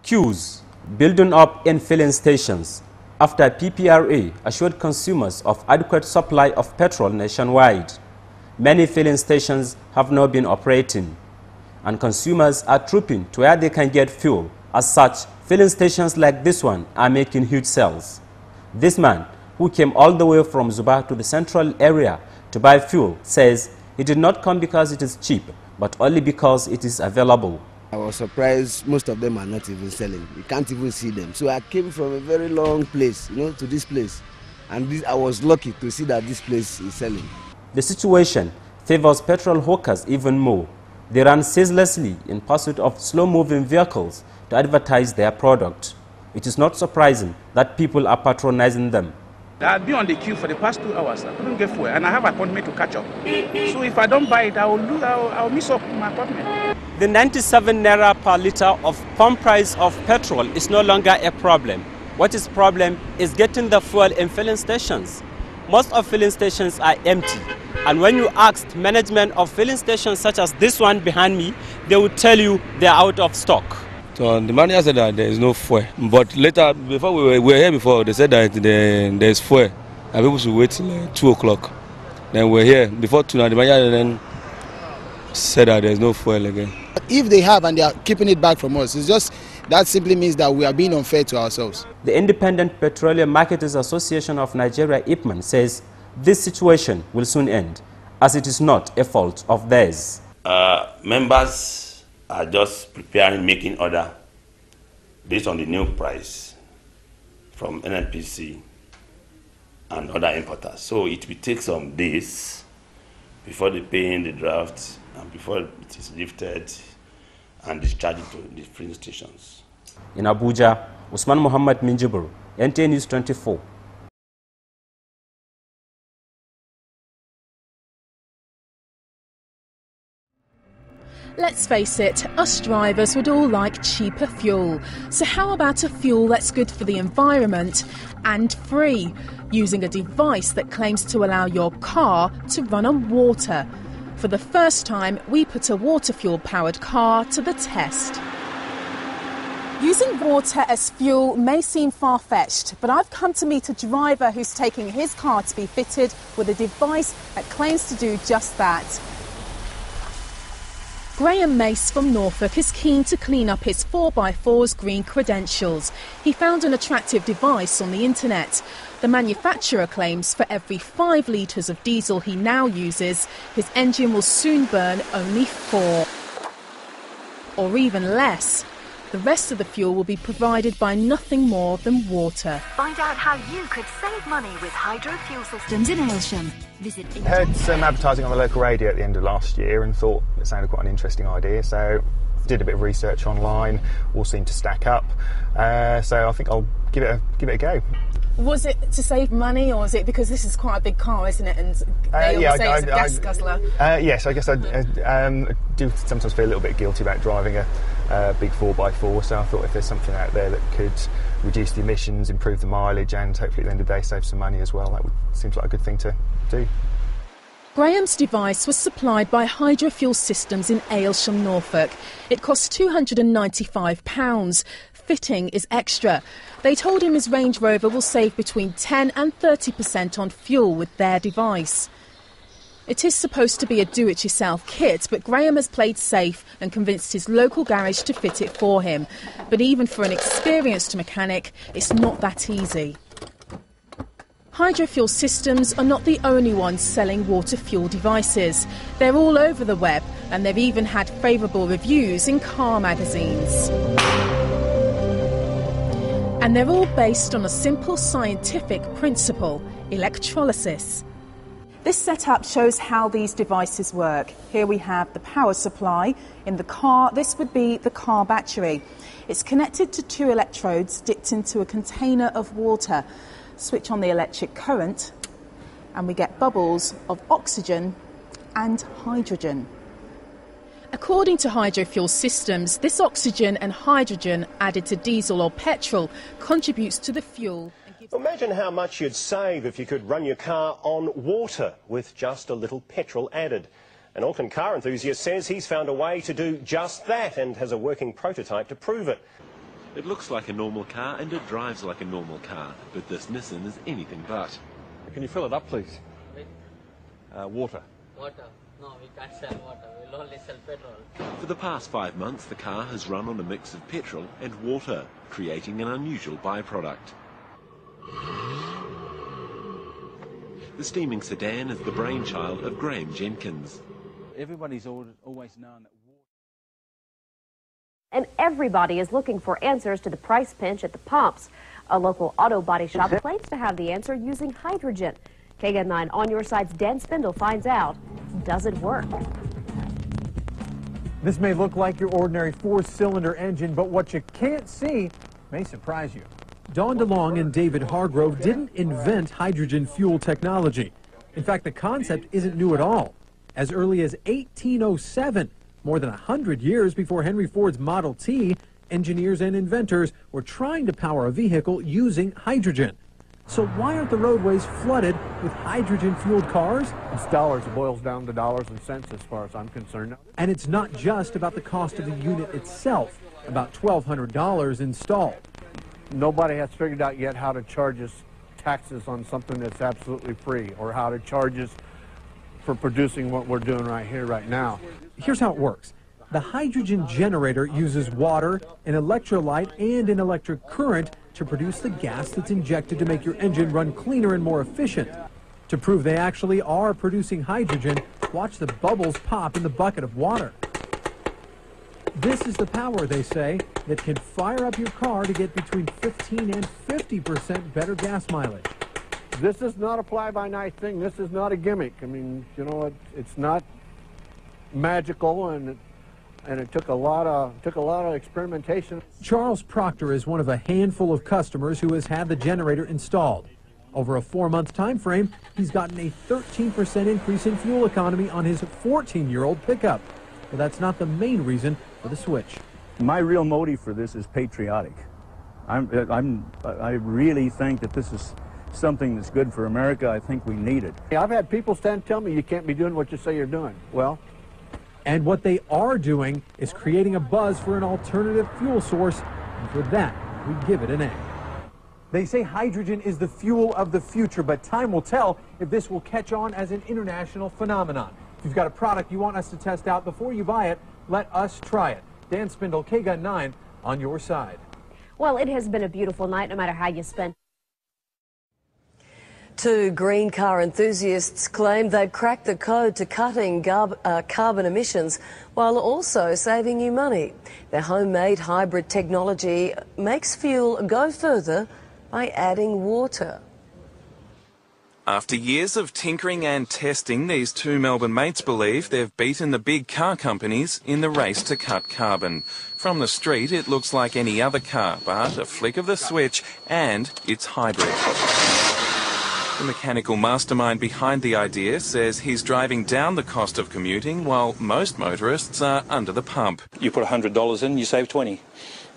Queues building up in filling stations after PPRA assured consumers of adequate supply of petrol nationwide. Many filling stations have not been operating, and consumers are trooping to where they can get fuel. As such, filling stations like this one are making huge sales. This man, who came all the way from Zuba to the central area to buy fuel, says he did not come because it is cheap, but only because it is available. I was surprised most of them are not even selling. You can't even see them. So I came from a very long place, to this place. And I was lucky to see that this place is selling. The situation favors petrol hawkers even more. They run ceaselessly in pursuit of slow-moving vehicles to advertise their product. It is not surprising that people are patronizing them. I've been on the queue for the past 2 hours. I couldn't get fuel, and I have an appointment to catch up. So if I don't buy it, I'll miss up my appointment. The 97 naira per litre of pump price of petrol is no longer a problem. What is problem is getting the fuel in filling stations. Most of filling stations are empty, and when you ask management of filling stations such as this one behind me, they will tell you they are out of stock. So the manager said that there is no fuel, but later, before we were here before, they said that there is fuel, and people should wait till 2 o'clock. Then we're here before 2 now. The manager then said that there is no fuel again. If they have and they are keeping it back from us, it's just that simply means that we are being unfair to ourselves. The Independent Petroleum Marketers Association of Nigeria, IPMAN, says this situation will soon end, as it is not a fault of theirs. Members are just preparing, making order based on the new price from NNPC and other importers. So it will take some days before they pay in the draft and before it is lifted and discharged to the filling stations. In Abuja, Usman Muhammad Minjibur, NTA News 24. Let's face it, us drivers would all like cheaper fuel. So how about a fuel that's good for the environment and free, using a device that claims to allow your car to run on water? For the first time, we put a water fuel-powered car to the test. Using water as fuel may seem far-fetched, but I've come to meet a driver who's taking his car to be fitted with a device that claims to do just that. Graham Mace from Norfolk is keen to clean up his 4x4's green credentials. He found an attractive device on the internet. The manufacturer claims for every 5 litres of diesel he now uses, his engine will soon burn only 4. Or even less. The rest of the fuel will be provided by nothing more than water. Find out how you could save money with Hydro Fuel Systems in Aylsham. Visit. I heard some advertising on the local radio at the end of last year and thought it sounded quite an interesting idea, so did a bit of research online, all seemed to stack up, so I think I'll give it a go. Was it to save money, or is it because this is quite a big car, isn't it, and they always say it's a gas guzzler? Yes, I guess I do sometimes feel a little bit guilty about driving a big 4x4, so I thought if there's something out there that could reduce the emissions, improve the mileage, and hopefully at the end of the day save some money as well, seems like a good thing to do. Graham's device was supplied by Hydro Fuel Systems in Aylsham, Norfolk. It cost £295. Fitting is extra. They told him his Range Rover will save between 10 and 30% on fuel with their device. It is supposed to be a do-it-yourself kit, but Graham has played safe and convinced his local garage to fit it for him. But even for an experienced mechanic, it's not that easy. Hydro Fuel Systems are not the only ones selling water fuel devices. They're all over the web, and they've even had favourable reviews in car magazines. And they're all based on a simple scientific principle: electrolysis. This setup shows how these devices work. Here we have the power supply. In the car, this would be the car battery. It's connected to 2 electrodes dipped into a container of water. Switch on the electric current and we get bubbles of oxygen and hydrogen. According to Hydro Fuel Systems, this oxygen and hydrogen added to diesel or petrol contributes to the fuel. Imagine how much you'd save if you could run your car on water with just a little petrol added. An Auckland car enthusiast says he's found a way to do just that and has a working prototype to prove it. It looks like a normal car and it drives like a normal car, but this Nissan is anything but. Can you fill it up, please? Water. Water? No, we can't sell water. We'll only sell petrol. For the past 5 months, the car has run on a mix of petrol and water, creating an unusual byproduct. The steaming sedan is the brainchild of Graham Jenkins. Everybody's always known that. And everybody is looking for answers to the price pinch at the pumps. A local auto body shop claims to have the answer using hydrogen. KGUN 9 On Your Side's Dan Spindle finds out, does it work? This may look like your ordinary 4-cylinder engine, but what you can't see may surprise you. Don DeLong and David Hargrove didn't invent hydrogen fuel technology. In fact, the concept isn't new at all. As early as 1807, more than 100 years before Henry Ford's Model T, engineers and inventors were trying to power a vehicle using hydrogen. So why aren't the roadways flooded with hydrogen-fueled cars? It's dollars. It boils down to dollars and cents as far as I'm concerned. And it's not just about the cost of the unit itself, about $1,200 installed. Nobody has figured out yet how to charge us taxes on something that's absolutely free, or how to charge us for producing what we're doing right here, right now. Here's how it works. The hydrogen generator uses water, an electrolyte, and an electric current to produce the gas that's injected to make your engine run cleaner and more efficient. To prove they actually are producing hydrogen, watch the bubbles pop in the bucket of water. This is the power, they say, that can fire up your car to get between 15 and 50% better gas mileage. This is not a fly-by-night thing. This is not a gimmick. I mean, you know, it's not magical, and it took a lot of experimentation. Charles Proctor is one of a handful of customers who has had the generator installed. Over a 4-month time frame, he's gotten a 13% increase in fuel economy on his 14-year-old pickup. But that's not the main reason for the switch. My real motive for this is patriotic. I really think that this is something that's good for America. I think we need it. I've had people tell me you can't be doing what you say you're doing. Well, and what they are doing is creating a buzz for an alternative fuel source, and for that, we give it an A. They say hydrogen is the fuel of the future, but time will tell if this will catch on as an international phenomenon. If you've got a product you want us to test out before you buy it, let us try it. Dan Spindle, KGUN 9, On Your Side. Well, it has been a beautiful night, no matter how you spend. Two green car enthusiasts claim they've cracked the code to cutting carbon emissions while also saving you money. Their homemade hybrid technology makes fuel go further by adding water. After years of tinkering and testing, these two Melbourne mates believe they've beaten the big car companies in the race to cut carbon. From the street, it looks like any other car, but a flick of the switch and it's hybrid. The mechanical mastermind behind the idea says he's driving down the cost of commuting while most motorists are under the pump. You put $100 in, you save 20.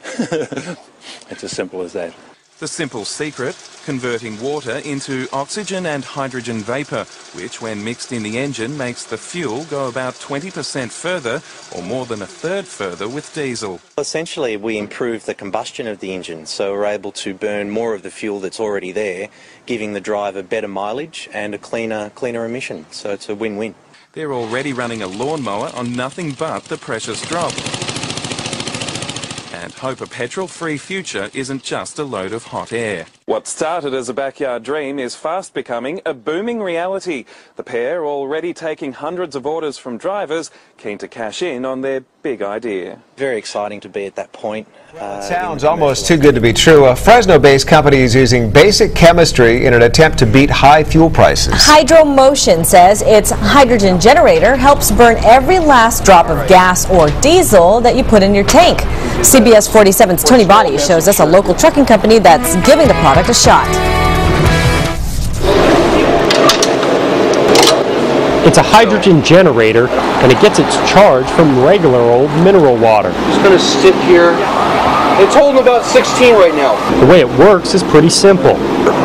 It's as simple as that. The simple secret, converting water into oxygen and hydrogen vapour, which when mixed in the engine makes the fuel go about 20% further or more than a third further with diesel. Essentially we improve the combustion of the engine, so we're able to burn more of the fuel that's already there, giving the driver better mileage and a cleaner emission, so it's a win-win. They're already running a lawnmower on nothing but the precious drop. And hope a petrol-free future isn't just a load of hot air. What started as a backyard dream is fast becoming a booming reality. The pair already taking hundreds of orders from drivers keen to cash in on their big idea. Very exciting to be at that point. It sounds almost too good to be true. A Fresno-based company is using basic chemistry in an attempt to beat high fuel prices. Hydromotion says its hydrogen generator helps burn every last drop of gas or diesel that you put in your tank. CBS 47's Tony Botti shows us a local trucking company that's giving the product a shot. It's a hydrogen generator, and it gets its charge from regular old mineral water. Just going to sit here. It's holding about 16 right now. The way it works is pretty simple.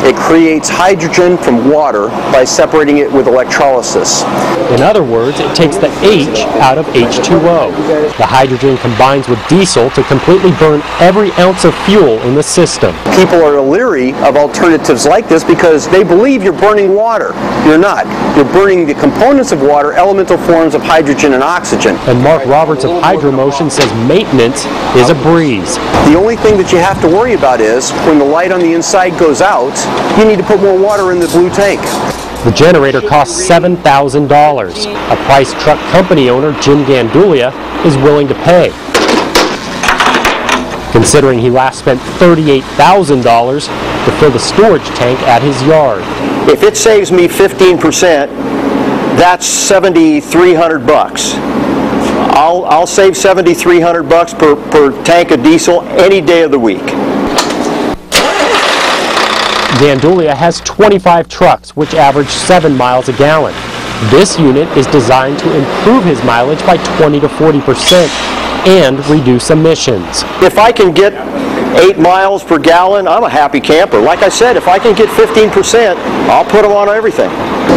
It creates hydrogen from water by separating it with electrolysis. In other words, it takes the H out of H2O. The hydrogen combines with diesel to completely burn every ounce of fuel in the system. People are leery of alternatives like this because they believe you're burning water. You're not. You're burning the components of water, elemental forms of hydrogen and oxygen. And Mark Roberts of Hydromotion says maintenance is a breeze. The only thing that you have to worry about is when the light on the inside goes out, you need to put more water in the blue tank. The generator costs $7,000, a price truck company owner, Jim Gandulia, is willing to pay. Considering he last spent $38,000 to fill the storage tank at his yard. If it saves me 15%, that's $7,300. I'll save $7,300 per tank of diesel any day of the week. Gandulia has 25 trucks, which average 7 miles a gallon. This unit is designed to improve his mileage by 20 to 40% and reduce emissions. If I can get 8 miles per gallon, I'm a happy camper. Like I said, if I can get 15%, I'll put them on everything.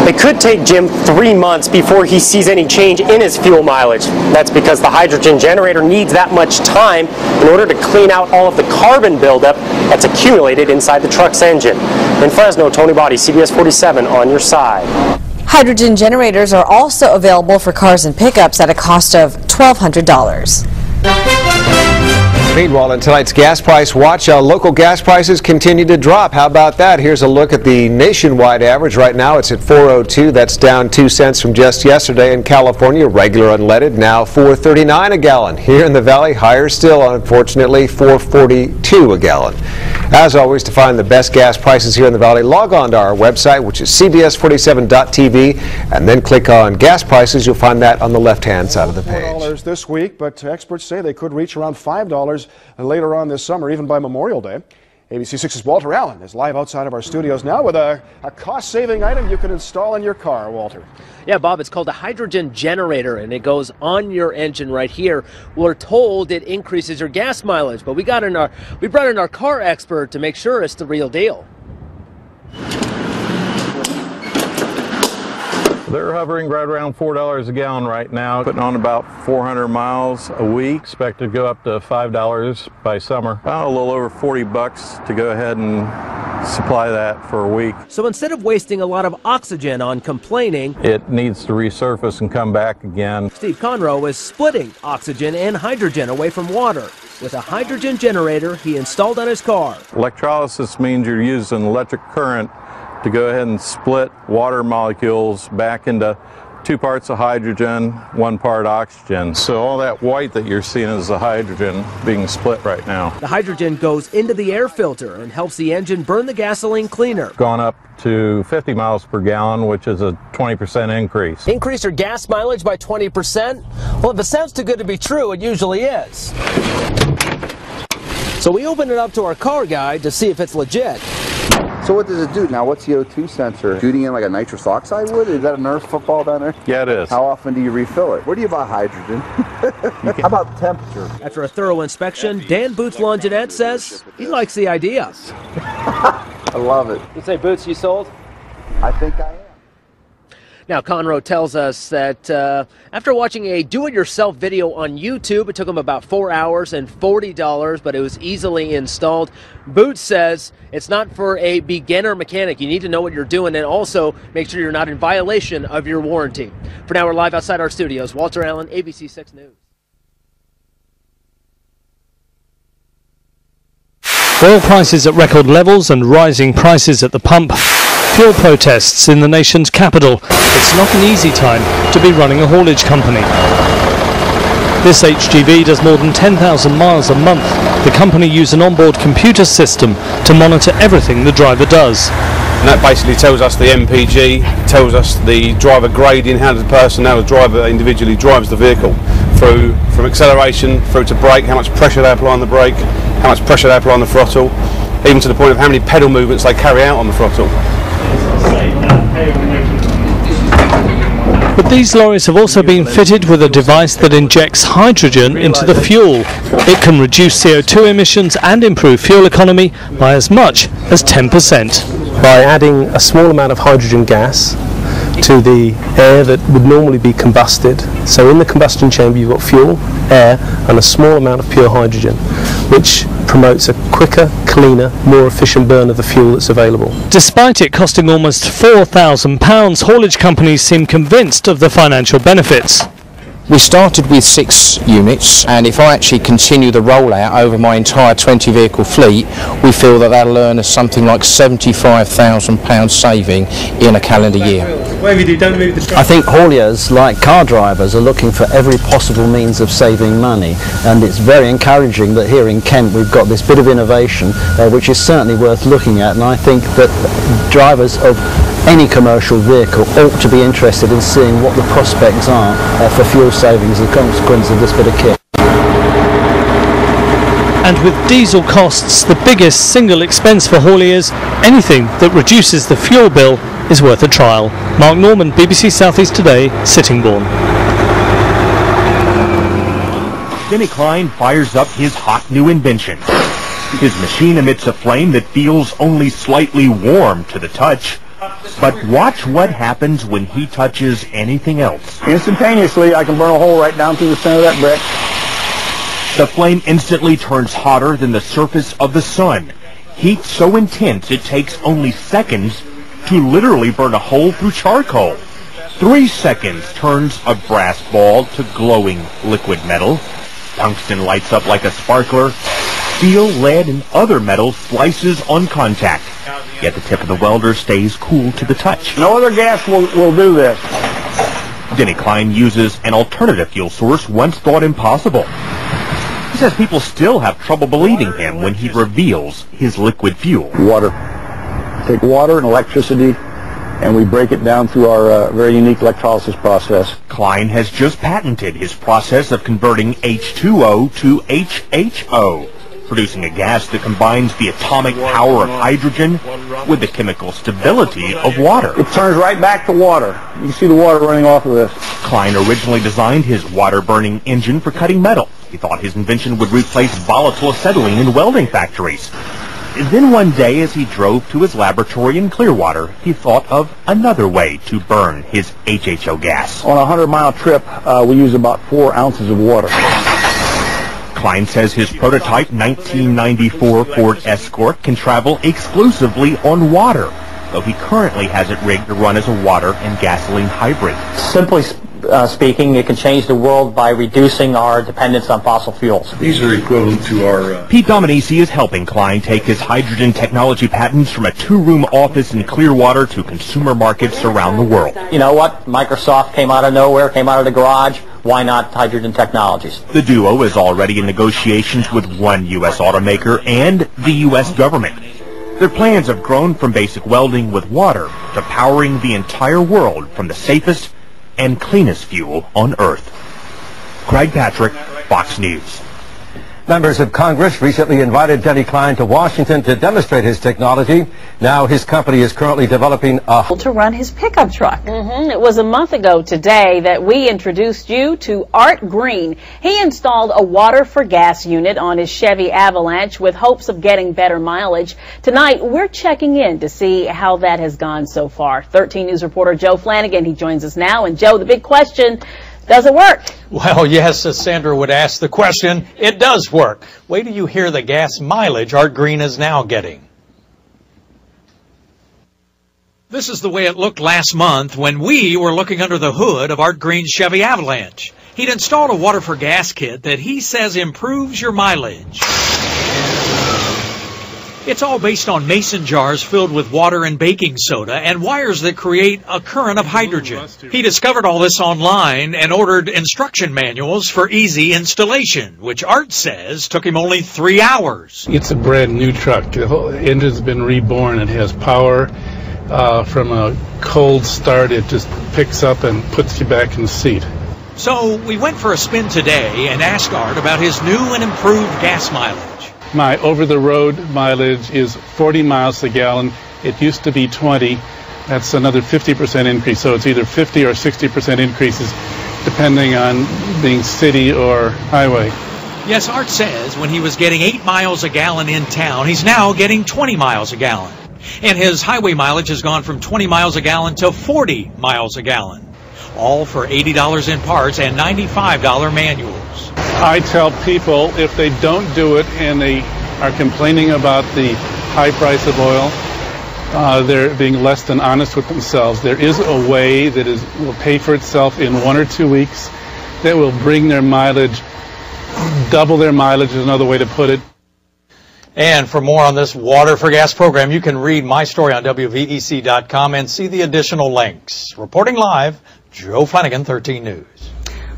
It could take Jim 3 months before he sees any change in his fuel mileage. That's because the hydrogen generator needs that much time in order to clean out all of the carbon buildup that's accumulated inside the truck's engine. In Fresno, Tony Body, CBS 47 on your side. Hydrogen generators are also available for cars and pickups at a cost of $1,200. Meanwhile, in tonight's gas price watch, local gas prices continue to drop. How about that? Here's a look at the nationwide average. Right now it's at $4.02. That's down 2 cents from just yesterday. In California, regular unleaded now $4.39 a gallon. Here in the valley, higher still, unfortunately, $4.42 a gallon. As always, to find the best gas prices here in the valley, log on to our website, which is cbs47.tv, and then click on gas prices. You'll find that on the left-hand side of the page. $4 this week, but experts say they could reach around $5 later on this summer, even by Memorial Day. ABC 6's Walter Allen is live outside of our studios now with a cost-saving item you can install in your car. Walter. Yeah, Bob, it's called a hydrogen generator, and it goes on your engine right here. We're told it increases your gas mileage, but we brought in our car expert to make sure it's the real deal. They're hovering right around $4 a gallon right now, putting on about 400 miles a week. Expect to go up to $5 by summer. A little over $40 to go ahead and supply that for a week. So instead of wasting a lot of oxygen on complaining, it needs to resurface and come back again. Steve Conroe is splitting oxygen and hydrogen away from water with a hydrogen generator he installed on his car. Electrolysis means you're using electric current to go ahead and split water molecules back into 2 parts of hydrogen, 1 part oxygen. So all that white that you're seeing is the hydrogen being split right now. The hydrogen goes into the air filter and helps the engine burn the gasoline cleaner. Gone up to 50 miles per gallon, which is a 20% increase. Increase your gas mileage by 20%? Well, if it sounds too good to be true, it usually is. So we opened it up to our car guy to see if it's legit. So what does it do now? What's the O2 sensor? Shooting in like a nitrous oxide would? Is that a Nerf football down there? Yeah, it is. How often do you refill it? Where do you buy hydrogen? How about temperature? After a thorough inspection, Dan Boots Longinette says he likes the idea. I love it. You say, Boots, you sold? I think I am. Now, Conroe tells us that after watching a do-it-yourself video on YouTube, it took him about 4 hours and $40, but it was easily installed. Boots says it's not for a beginner mechanic. You need to know what you're doing and also make sure you're not in violation of your warranty. For now, we're live outside our studios. Walter Allen, ABC 6 News. Oil prices at record levels and rising prices at the pump. Fuel protests in the nation's capital. It's not an easy time to be running a haulage company. This HGV does more than 10,000 miles a month. The company uses an onboard computer system to monitor everything the driver does. And that basically tells us the MPG, tells us the driver grading, how the driver individually drives the vehicle, from acceleration through to brake, how much pressure they apply on the brake, how much pressure they apply on the throttle, even to the point of how many pedal movements they carry out on the throttle. But these lorries have also been fitted with a device that injects hydrogen into the fuel. It can reduce CO2 emissions and improve fuel economy by as much as 10%. by adding a small amount of hydrogen gas to the air that would normally be combusted. So in the combustion chamber you've got fuel, air and a small amount of pure hydrogen, which promotes a quicker, cleaner, more efficient burn of the fuel that's available. Despite it costing almost £4,000, haulage companies seem convinced of the financial benefits. We started with 6 units, and if I actually continue the rollout over my entire 20 vehicle fleet, we feel that that'll earn us something like £75,000 saving in a calendar year. Whatever you do, don't move the truck. I think hauliers, like car drivers, are looking for every possible means of saving money, and it's very encouraging that here in Kent we've got this bit of innovation which is certainly worth looking at, and I think that drivers of any commercial vehicle ought to be interested in seeing what the prospects are for fuel savings as a consequence of this bit of kit. And with diesel costs the biggest single expense for hauliers, anything that reduces the fuel bill is worth a trial. Mark Norman, BBC South East Today, Sittingbourne. Denny Klein fires up his hot new invention. His machine emits a flame that feels only slightly warm to the touch. But watch what happens when he touches anything else. Instantaneously, I can burn a hole right down through the center of that brick. The flame instantly turns hotter than the surface of the sun. Heat so intense it takes only seconds to literally burn a hole through charcoal. 3 seconds turns a brass ball to glowing liquid metal. Tungsten lights up like a sparkler. Steel, lead, and other metals slices on contact. Yet the tip of the welder stays cool to the touch. No other gas will do this. Denny Klein uses an alternative fuel source once thought impossible. He says people still have trouble believing him when he reveals his liquid fuel. Water. Take water and electricity, and we break it down through our very unique electrolysis process. Klein has just patented his process of converting H2O to HHO, producing a gas that combines the atomic power of hydrogen with the chemical stability of water. It turns right back to water. You can see the water running off of this. Klein originally designed his water-burning engine for cutting metal. He thought his invention would replace volatile acetylene in welding factories. Then one day, as he drove to his laboratory in Clearwater, he thought of another way to burn his HHO gas. On a 100-mile trip, we use about 4 ounces of water. Klein says his prototype 1994 Ford Escort can travel exclusively on water, though he currently has it rigged to run as a water and gasoline hybrid. Simply speaking, it can change the world by reducing our dependence on fossil fuels. These are equivalent to our... Pete Dominici is helping Klein take his hydrogen technology patents from a 2-room office in Clearwater to consumer markets around the world. You know what? Microsoft came out of nowhere, came out of the garage. Why not Hydrogen Technologies? The duo is already in negotiations with one U.S. automaker and the U.S. government. Their plans have grown from basic welding with water to powering the entire world from the safest and cleanest fuel on Earth. Craig Patrick, Fox News. Members of Congress recently invited Denny Klein to Washington to demonstrate his technology. Now his company is currently developing to run his pickup truck. It was a month ago today that we introduced you to Art Green. He installed a water for gas unit on his Chevy Avalanche with hopes of getting better mileage. Tonight we're checking in to see how that has gone so far. 13 News reporter Joe Flanagan, he joins us now. And Joe, the big question, does it work? Well, yes, as Sandra would ask the question, it does work. Wait till you hear the gas mileage Art Green is now getting. This is the way it looked last month when we were looking under the hood of Art Green's Chevy Avalanche. He'd installed a water for gas kit that he says improves your mileage. It's all based on mason jars filled with water and baking soda and wires that create a current of hydrogen. He discovered all this online and ordered instruction manuals for easy installation, which Art says took him only 3 hours. It's a brand new truck. The whole engine's been reborn. It has power from a cold start. It just picks up and puts you back in the seat. So we went for a spin today and asked Art about his new and improved gas mileage. My over-the-road mileage is 40 miles a gallon. It used to be 20. That's another 50% increase. So it's either 50 or 60% increases depending on being city or highway. Yes, Art says when he was getting 8 miles a gallon in town, he's now getting 20 miles a gallon. And his highway mileage has gone from 20 miles a gallon to 40 miles a gallon. All for $80 in parts and $95 manuals. I tell people if they don't do it and they are complaining about the high price of oil, they're being less than honest with themselves. There is a way that will pay for itself in 1 or 2 weeks that will bring their mileage, double their mileage is another way to put it. And for more on this Water for Gas program, you can read my story on WVEC.com and see the additional links. Reporting live, Joe Flanagan, 13 News.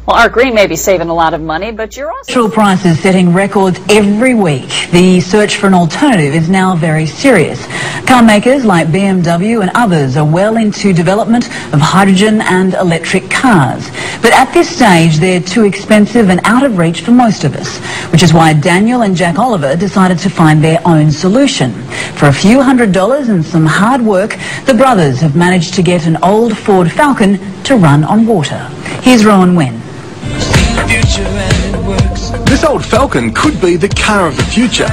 Well, Art Green may be saving a lot of money, but you're also... Petrol prices setting records every week. The search for an alternative is now very serious. Car makers like BMW and others are well into development of hydrogen and electric cars. But at this stage, they're too expensive and out of reach for most of us, which is why Daniel and Jack Oliver decided to find their own solution. For a few $100s and some hard work, the brothers have managed to get an old Ford Falcon to run on water. Here's Rowan Wynn. This old Falcon could be the car of the future.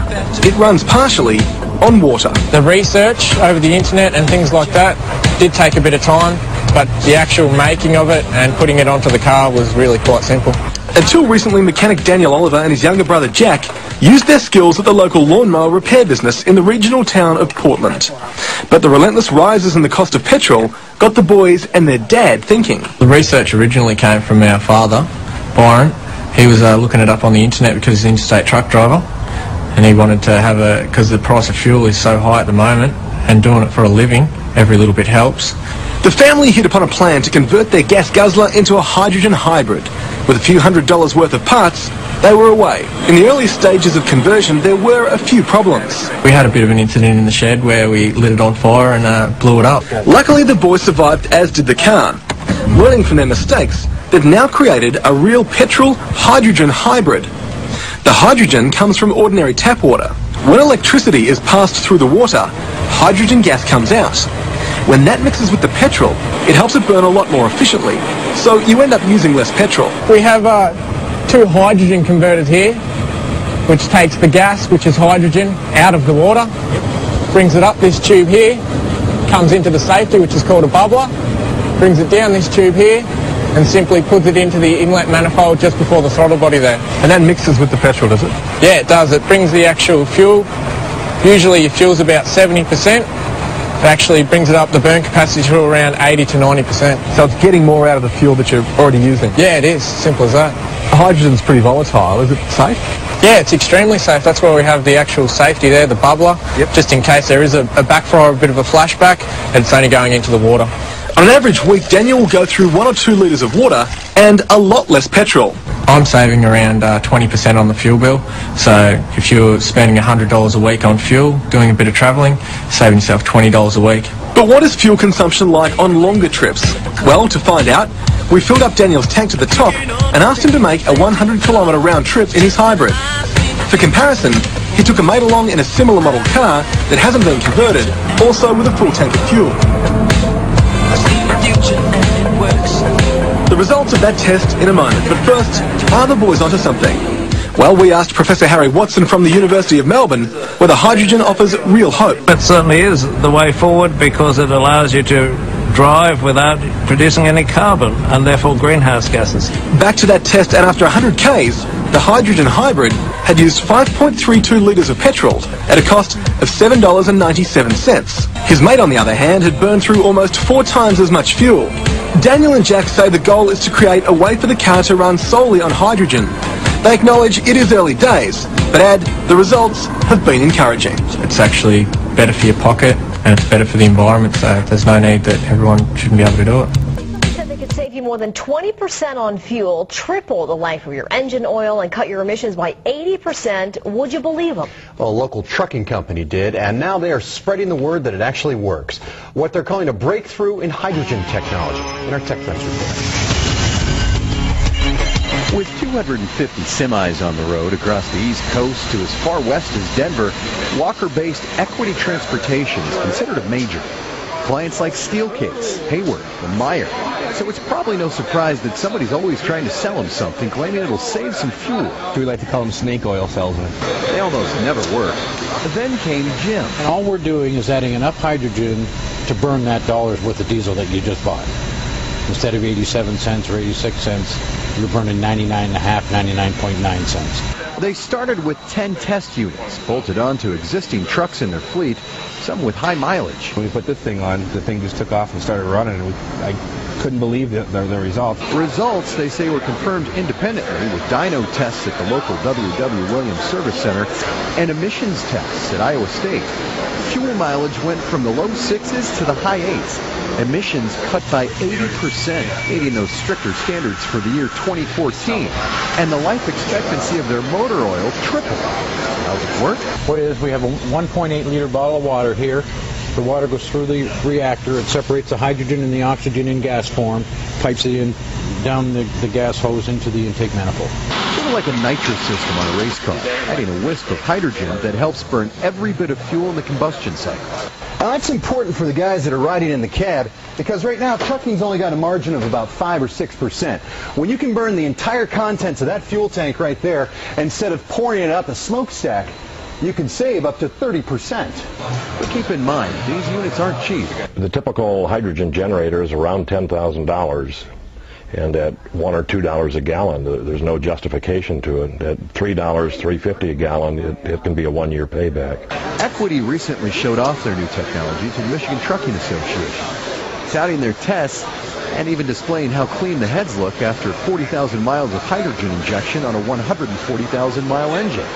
It runs partially on water. The research over the internet and things like that did take a bit of time, but the actual making of it and putting it onto the car was really quite simple. Until recently, mechanic Daniel Oliver and his younger brother Jack used their skills at the local lawnmower repair business in the regional town of Portland. But the relentless rises in the cost of petrol got the boys and their dad thinking. The research originally came from our father, Byron. He was looking it up on the internet because he's an interstate truck driver, and he wanted to have because the price of fuel is so high at the moment, and doing it for a living, every little bit helps. The family hit upon a plan to convert their gas guzzler into a hydrogen hybrid. With a few $100s worth of parts, they were away. In the early stages of conversion, there were a few problems. We had a bit of an incident in the shed where we lit it on fire and blew it up. Luckily, the boys survived, as did the car. Learning from their mistakes, they've now created a real petrol-hydrogen hybrid. The hydrogen comes from ordinary tap water. When electricity is passed through the water, hydrogen gas comes out. When that mixes with the petrol, it helps it burn a lot more efficiently, so you end up using less petrol. We have 2 hydrogen converters here, which takes the gas, which is hydrogen, out of the water, brings it up this tube here, comes into the safety, which is called a bubbler, brings it down this tube here, and simply puts it into the inlet manifold just before the throttle body there. And that mixes with the petrol, does it? Yeah, it does. It brings the actual fuel. Usually your fuel's about 70%. It actually brings it up the burn capacity to around 80 to 90%. So it's getting more out of the fuel that you're already using? Yeah, it is. Simple as that. Hydrogen's pretty volatile. Is it safe? Yeah, it's extremely safe. That's why we have the actual safety there, the bubbler, just in case there is a backfire, a bit of a flashback, and it's only going into the water. On an average week, Daniel will go through 1 or 2 litres of water and a lot less petrol. I'm saving around 20% on the fuel bill. So if you're spending $100 a week on fuel, doing a bit of travelling, saving yourself $20 a week. But what is fuel consumption like on longer trips? Well, to find out, we filled up Daniel's tank to the top and asked him to make a 100-kilometre round trip in his hybrid. For comparison, he took a mate along in a similar model car that hasn't been converted, also with a full tank of fuel. The results of that test in a moment, but first, are the boys onto something? Well, we asked Professor Harry Watson from the University of Melbourne whether hydrogen offers real hope. It certainly is the way forward because it allows you to drive without producing any carbon and therefore greenhouse gases. Back to that test, and after 100 Ks, the hydrogen hybrid had used 5.32 litres of petrol at a cost of $7.97. His mate, on the other hand, had burned through almost 4 times as much fuel. Daniel and Jack say the goal is to create a way for the car to run solely on hydrogen. They acknowledge it is early days, but add the results have been encouraging. It's actually better for your pocket and it's better for the environment, so there's no need that everyone shouldn't be able to do it. They could save you more than 20% on fuel, triple the life of your engine oil, and cut your emissions by 80%. Would you believe them? Well, a local trucking company did, and now they are spreading the word that it actually works. What they're calling a breakthrough in hydrogen technology. In our Tech Fence report. With 250 semis on the road across the East Coast to as far west as Denver, Walker-based Equity Transportation is considered a major. Clients like Steelcase, Hayward, and Meyer So it's probably no surprise that somebody's always trying to sell him something, claiming it'll save some fuel. We like to call them snake oil salesmen. They almost never work. Then came Jim. And all we're doing is adding enough hydrogen to burn that dollar's worth of diesel that you just bought. Instead of 87 cents or 86 cents, you're burning 99.5, 99.9 cents. They started with 10 test units bolted onto existing trucks in their fleet, some with high mileage. When we put this thing on, the thing just took off and started running, and I couldn't believe the results. Results, they say, were confirmed independently with dyno tests at the local W.W. Williams Service Center and emissions tests at Iowa State. Fuel mileage went from the low 6s to the high 8s. Emissions cut by 80%, meeting those stricter standards for the year 2014. And the life expectancy of their motor oil tripled. How's it work? What it is, we have a 1.8 liter bottle of water here. The water goes through the reactor. It separates the hydrogen and the oxygen in gas form, pipes it in down the gas hose into the intake manifold. Sort of like a nitrous system on a race car, adding a wisp of hydrogen that helps burn every bit of fuel in the combustion cycle. Now that's important for the guys that are riding in the cab, because right now trucking's only got a margin of about 5 or 6%. When you can burn the entire contents of that fuel tank right there instead of pouring it out the smokestack, you can save up to 30%. But keep in mind, these units aren't cheap. The typical hydrogen generator is around $10,000. And at $1 or $2 a gallon, there's no justification to it. At $3, $3.50 a gallon, it can be a one-year payback. Equity recently showed off their new technology to the Michigan Trucking Association, touting their tests and even displaying how clean the heads look after 40,000 miles of hydrogen injection on a 140,000-mile engine.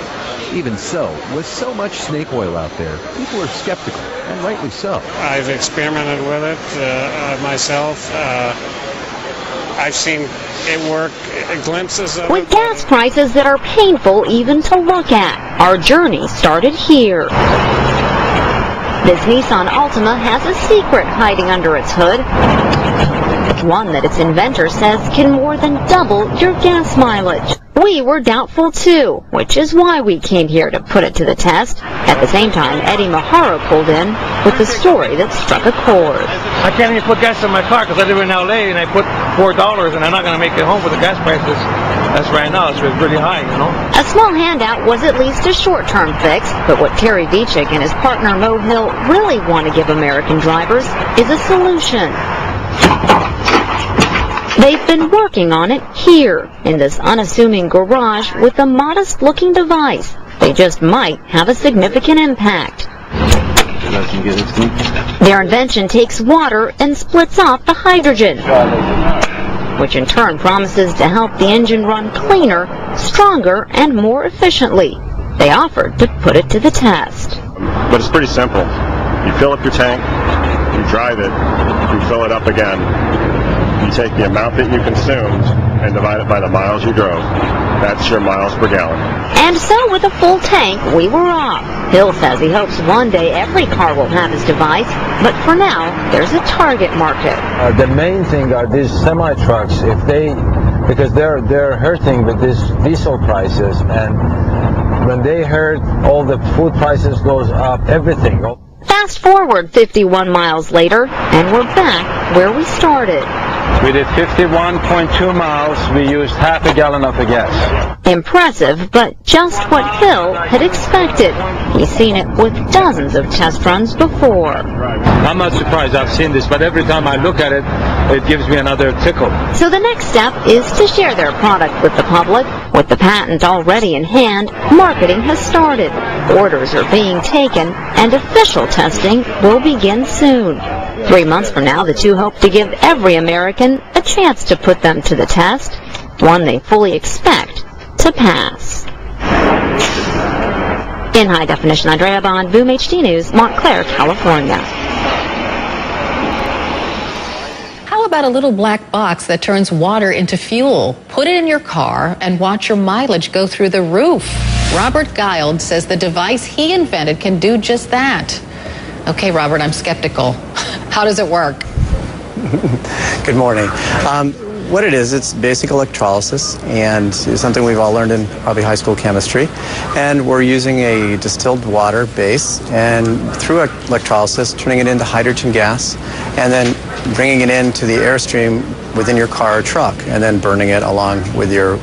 Even so, with so much snake oil out there, people are skeptical, and rightly so. I've experimented with it myself. I've seen it work, glimpses of it. With gas prices that are painful even to look at, our journey started here. This Nissan Altima has a secret hiding under its hood. One that its inventor says can more than double your gas mileage. We were doubtful too, which is why we came here to put it to the test. At the same time, Eddie Maharo pulled in with the story that struck a chord. I can't even put gas in my car because I live in LA and I put $4 and I'm not going to make it home with the gas prices. That's right now, it's really high, you know. A small handout was at least a short-term fix, but what Terry Vichik and his partner Mo Hill really want to give American drivers is a solution. They've been working on it here, in this unassuming garage with a modest-looking device. They just might have a significant impact. Their invention takes water and splits off the hydrogen, which in turn promises to help the engine run cleaner, stronger, and more efficiently. They offered to put it to the test. But it's pretty simple. You fill up your tank, you drive it, you fill it up again. You take the amount that you consumed and divide it by the miles you drove. That's your miles per gallon. And so with a full tank, we were off. Hill says he hopes one day every car will have his device, but for now, there's a target market. The main thing are these semi-trucks, because they're hurting with these diesel prices, and when they hurt, all the food prices goes up, everything. Fast forward 51 miles later, and we're back where we started. We did 51.2 miles. We used half a gallon of the gas. Impressive, but just what Hill had expected. He's seen it with dozens of test runs before. I'm not surprised I've seen this, but every time I look at it, it gives me another tickle. So the next step is to share their product with the public. With the patent already in hand, marketing has started. Orders are being taken, and official testing will begin soon. 3 months from now, the two hope to give every American a chance to put them to the test, one they fully expect to pass. In high definition, Andrea Bond, Boom HD News, Montclair, California. How about a little black box that turns water into fuel? Put it in your car and watch your mileage go through the roof. Robert Guild says the device he invented can do just that. Okay, Robert, I'm skeptical. How does it work? Good morning. What it is, it's basic electrolysis, and it's something we've all learned in probably high school chemistry. And we're using a distilled water base, and through electrolysis, turning it into hydrogen gas, and then bringing it into the airstream within your car or truck, and then burning it along with your,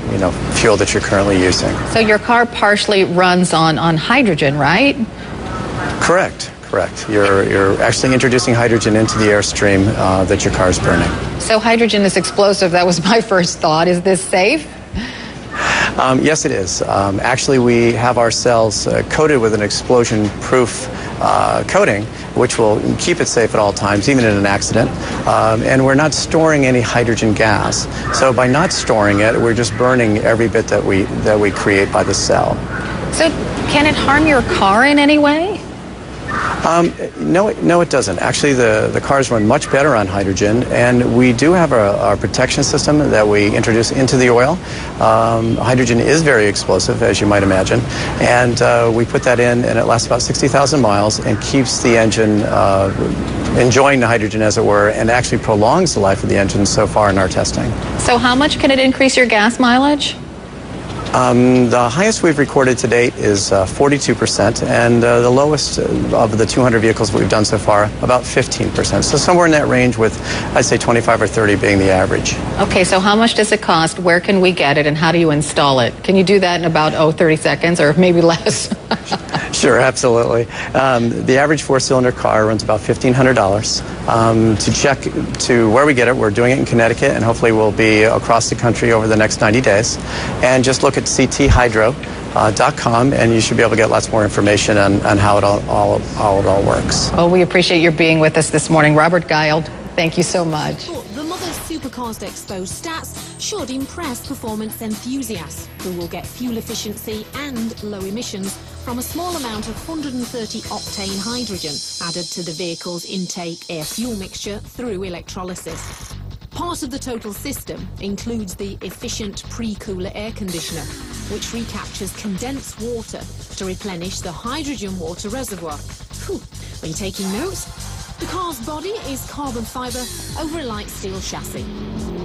fuel that you're currently using. So your car partially runs on hydrogen, right? Correct. You're actually introducing hydrogen into the airstream that your car is burning. So hydrogen is explosive. That was my first thought. Is this safe? Yes, it is. Actually, we have our cells coated with an explosion-proof coating, which will keep it safe at all times, even in an accident. And we're not storing any hydrogen gas. So by not storing it, we're just burning every bit that we create by the cell. So can it harm your car in any way? No, it doesn't. Actually, the cars run much better on hydrogen, and we do have our protection system that we introduce into the oil. Hydrogen is very explosive, as you might imagine, and we put that in, and it lasts about 60,000 miles and keeps the engine enjoying the hydrogen, as it were, and actually prolongs the life of the engine so far in our testing. So how much can it increase your gas mileage? The highest we've recorded to date is 42%, and the lowest of the 200 vehicles we've done so far, about 15%. So somewhere in that range with, I'd say, 25 or 30 being the average. Okay, so how much does it cost? Where can we get it, and how do you install it? Can you do that in about, 30 seconds, or maybe less? Sure, absolutely. The average four-cylinder car runs about $1,500. To check to where we get it, we're doing it in Connecticut, and hopefully we'll be across the country over the next 90 days. And just look at cthydro.com, and you should be able to get lots more information on how it all works. Well, we appreciate your being with us this morning. Robert Guild, thank you so much. The Mother Supercars Expo stats should impress performance enthusiasts who will get fuel efficiency and low emissions from a small amount of 130 octane hydrogen added to the vehicle's intake air-fuel mixture through electrolysis. Part of the total system includes the efficient pre-cooler air conditioner, which recaptures condensed water to replenish the hydrogen water reservoir. Whew. When taking notes, the car's body is carbon fibre over a light steel chassis.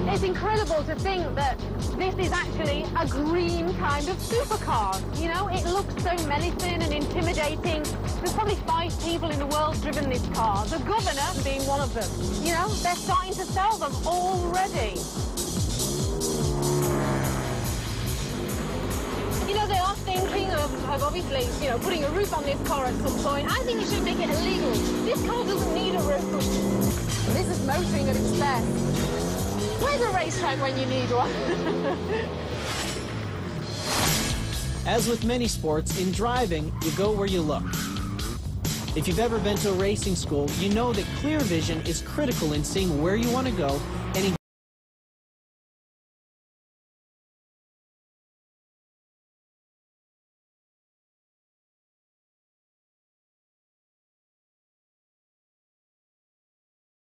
It's incredible to think that this is actually a green kind of supercar. You know, it looks so menacing and intimidating. There's probably 5 people in the world driven this car, the governor being one of them. You know, they're starting to sell them already. You know, they are thinking of obviously, putting a roof on this car at some point. I think you should make it illegal. This car doesn't need a roof. This is motoring at its best. Where's a racetrack when you need one? As with many sports, in driving, you go where you look. If you've ever been to a racing school, you know that clear vision is critical in seeing where you want to go and